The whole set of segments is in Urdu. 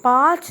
5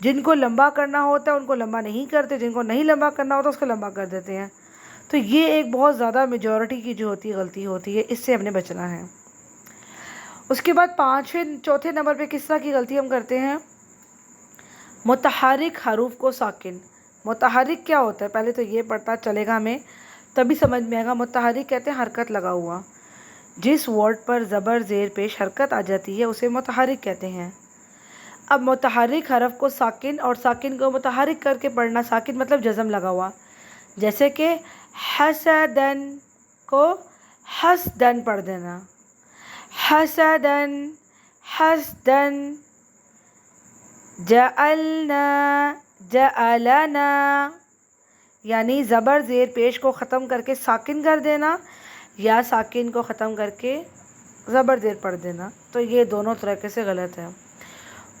جن کو لمبا کرنا ہوتا ہے ان کو لمبا نہیں کرتے، جن کو نہیں لمبا کرنا ہوتا اس کو لمبا کر دیتے ہیں. تو یہ ایک بہت زیادہ میجورٹی کی جو ہوتی ہے غلطی ہوتی ہے، اس سے ہم نے بچنا ہے. اس کے بعد چوتھے نمبر پہ کس طرح کی غلطی ہم کرتے ہیں؟ متحرک حروف کو ساکن. متحرک کیا ہوتا ہے؟ پہلے تو یہ پڑھتا چلے گا ہمیں، تبھی سمجھ میں آئے گا. متحرک کہتے ہیں حرکت لگا ہوا. جس ورڈ پر زبر زیر پیش حرکت آ جاتی ہے اسے متحرک کہتے ہیں. اب متحرک حرف کو ساکن اور ساکن کو متحرک کر کے پڑھنا. ساکن مطلب جزم لگا ہوا، جیسے کہ حسدن کو حسدن پڑھ دینا. حسدن، حسدن. جعلنا، جعلنا، یعنی زبر زیر پیش کو ختم کر کے ساکن کر دینا یا ساکن کو ختم کر کے زبر زیر پڑھ دینا. تو یہ دونوں طریقے سے غلط ہے.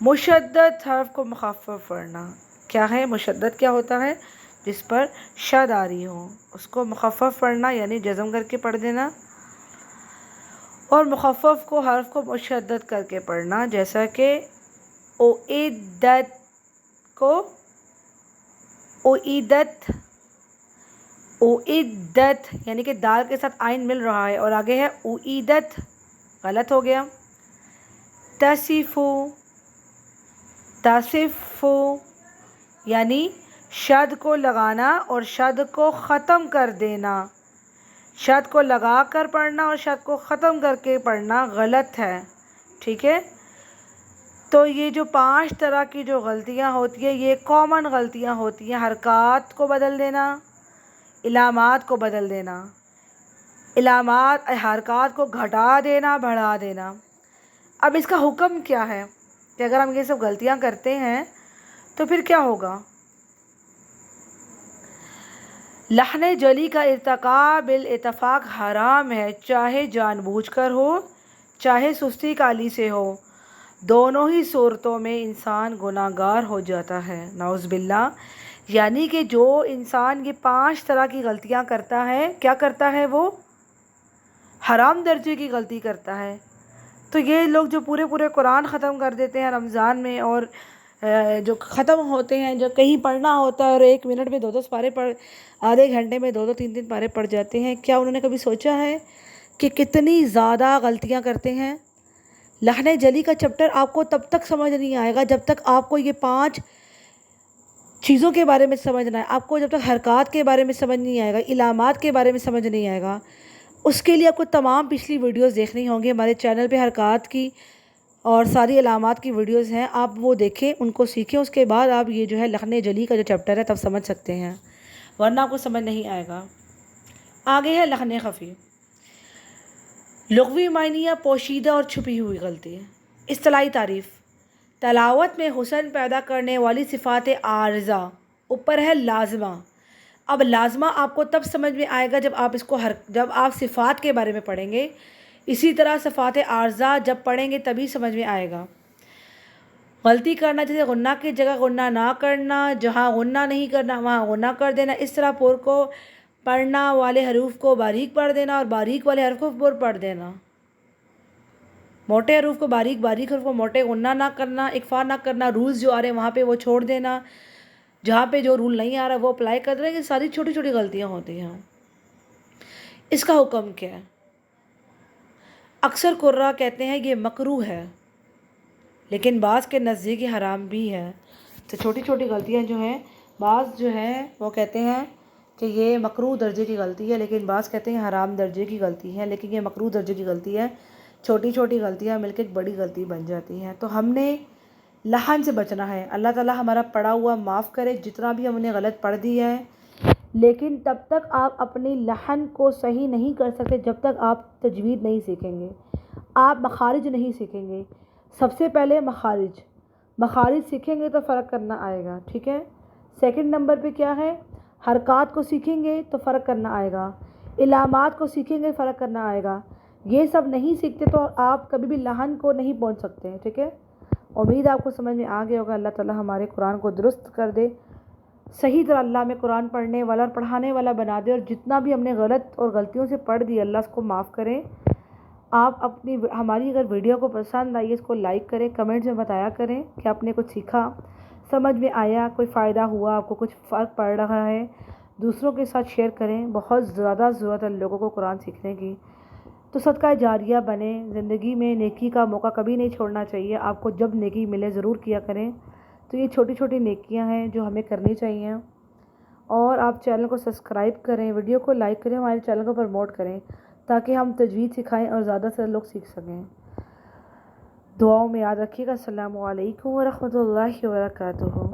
مشدد حرف کو مخفف پڑھنا. کیا ہے مشدد؟ کیا ہوتا ہے؟ جس پر شد آ رہی ہو اس کو مخفف پڑھنا، یعنی جزم کر کے پڑھ دینا. اور مخفف کو حرف کو مشدد کر کے پڑھنا، جیسا کہ اعدت کو اعدت، اعدت یعنی کہ دال کے ساتھ عین مل رہا ہے اور آگے ہے اعدت، غلط ہو گیا. تصفو، تصفو یعنی شد کو لگانا اور شد کو ختم کر دینا. شد کو لگا کر پڑھنا اور شد کو ختم کر کے پڑھنا غلط ہے. ٹھیک ہے؟ تو یہ جو 5 طرح کی جو غلطیاں ہوتی ہیں یہ کامن غلطیاں ہوتی ہیں. حرکات کو بدل دینا، علامات کو بدل دینا، علامات حرکات کو گھٹا دینا، بڑھا دینا. اب اس کا حکم کیا ہے کہ اگر ہم یہ سب غلطیاں کرتے ہیں تو پھر کیا ہوگا؟ لحن جلی کا ارتکاب بالاتفاق حرام ہے، چاہے جان بوجھ کر ہو چاہے سستی کالی سے ہو. دونوں ہی صورتوں میں انسان گناہ گار ہو جاتا ہے. نعوذ باللہ. یعنی کہ جو انسان یہ 5 طرح کی غلطیاں کرتا ہے، کیا کرتا ہے؟ وہ حرام درجے کی غلطی کرتا ہے. تو یہ لوگ جو پورے قرآن ختم کر دیتے ہیں رمضان میں، اور جو ختم ہوتے ہیں، جو کہیں پڑھنا ہوتا ہے اور 1 منٹ میں 2 پارے پڑھ، آدھے گھنٹے میں 2 3 پارے پڑھ جاتے ہیں، کیا انہوں نے کبھی سوچا ہے کہ کتنی زیادہ غلطیاں کرتے ہیں؟ لحن جلی کا چیپٹر آپ کو تب تک سمجھ نہیں آئے گا جب تک آپ کو یہ 5 چیزوں کے بارے میں سمجھنا ہے. آپ کو جب تک حرکات کے بارے میں سمجھ نہیں آئے گا، علامات کے بارے میں سمجھ نہیں آئے گا، اس کے لیے آپ کو تمام پچھلی ویڈیوز دیکھنی ہوں گی. ہمارے چینل پہ حرکات کی اور ساری علامات کی ویڈیوز ہیں، آپ وہ دیکھیں، ان کو سیکھیں. اس کے بعد آپ یہ جو ہے لحن جلی کا جو چیپٹر ہے تب سمجھ سکتے ہیں، ورنہ آپ کو سمجھ نہیں آئے گا. آگے ہے لحن خفی. لغوی معنی یا پوشیدہ اور چھپی ہوئی غلطی. اصطلاحی تعریف: تلاوت میں حسن پیدا کرنے والی صفات عارضہ. اوپر ہے لازمہ. اب لازمہ آپ کو تب سمجھ میں آئے گا جب آپ صفات کے بارے میں پڑھیں گے. اسی طرح صفات عارضہ جب پڑھیں گے تبھی سمجھ میں آئے گا. غلطی کرنا، جیسے غنہ کی جگہ غنہ نہ کرنا، جہاں غنہ نہیں کرنا وہاں غنہ کر دینا. اس طرح پر کو پڑھنا والے حروف کو باریک پڑھ دینا اور باریک والے حروف کو پر پڑھ دینا. موٹے حروف کو باریک، باریک حروف کو موٹے. غنہ نہ کرنا، اکفا نہ کرنا. رولز جو آ رہے ہیں وہاں پہ وہ چھوڑ دینا، جہاں پہ جو رول نہیں آ رہا وہ اپلائی کر دینا. یہ ساری چھوٹی چھوٹی غلطیاں ہوتی ہیں. اس کا حکم کیا ہے؟ اکثر قراء کہتے ہیں یہ مکروہ ہے، لیکن بعض کے نزدیک یہ حرام بھی ہے. تو چھوٹی چھوٹی غلطیاں جو ہیں، بعض جو ہیں وہ کہتے ہیں کہ یہ مکروہ درجے کی غلطی ہے، لیکن بعض کہتے ہیں حرام درجے کی غلطی ہے، لیکن یہ مکروہ درجے کی غلطی ہے. چھوٹی چھوٹی غلطیاں مل کے ایک بڑی غلطی بن جاتی ہیں. تو ہم نے لحن سے بچنا ہے. اللہ تعالیٰ ہمارا پڑھا ہوا معاف کرے جتنا بھی ہم نے غلط پڑھ دیا ہے. لیکن تب تک آپ اپنی لحن کو صحیح نہیں کر سکتے جب تک آپ تجوید نہیں سیکھیں گے، آپ مخارج نہیں سیکھیں گے. سب سے پہلے مخارج سیکھیں گے تو فرق کرنا آئے گا. ٹھیک ہے؟ سیکنڈ نمبر پہ کیا ہے؟ حرکات کو سیکھیں گے تو فرق کرنا آئے گا. علامات کو سیکھیں گے، فرق کرنا آئے گا. یہ سب نہیں سیکھتے تو آپ کبھی بھی لحن کو نہیں پہنچ سکتے ہیں. ٹھیک ہے؟ امید آپ کو سمجھ میں آ گیا ہوگا. اللہ تعالیٰ ہمارے قرآن کو درست کر دے، صحیح طرح اللہ میں قرآن پڑھنے والا اور پڑھانے والا بنا دے، اور جتنا بھی ہم نے غلط اور غلطیوں سے پڑھ دی اللہ اس کو معاف کریں. آپ ہماری اگر ویڈیو کو پسند آئی اس کو لائک کریں، کمنٹس میں بتایا کریں کہ آپ نے کچھ سیکھا. سمجھ میں آیا، کوئی فائدہ ہوا، آپ کو کچھ فرق پڑ رہا ہے، دوسروں کے ساتھ شیئر کریں۔ بہت زیادہ ضرورت ہے لوگوں کو قرآن سیکھنے کی، تو صدقہ جاریہ بنیں۔ زندگی میں نیکی کا موقع کبھی نہیں چھوڑنا چاہیے، آپ کو جب نیکی ملے ضرور کیا کریں۔ تو یہ چھوٹی چھوٹی نیکیاں ہیں جو ہمیں کرنی چاہیے۔ اور آپ چینل کو سبسکرائب کریں، ویڈیو کو لائک کریں، ہمارے چینل کو پروموٹ کریں تاکہ ہم تجوید سکھائیں اور زیادہ سے لوگ سیکھ سکیں۔ دعاؤں میں یاد رکھیے گا۔ السلام علیکم ورحمۃ اللہ وبرکاتہ۔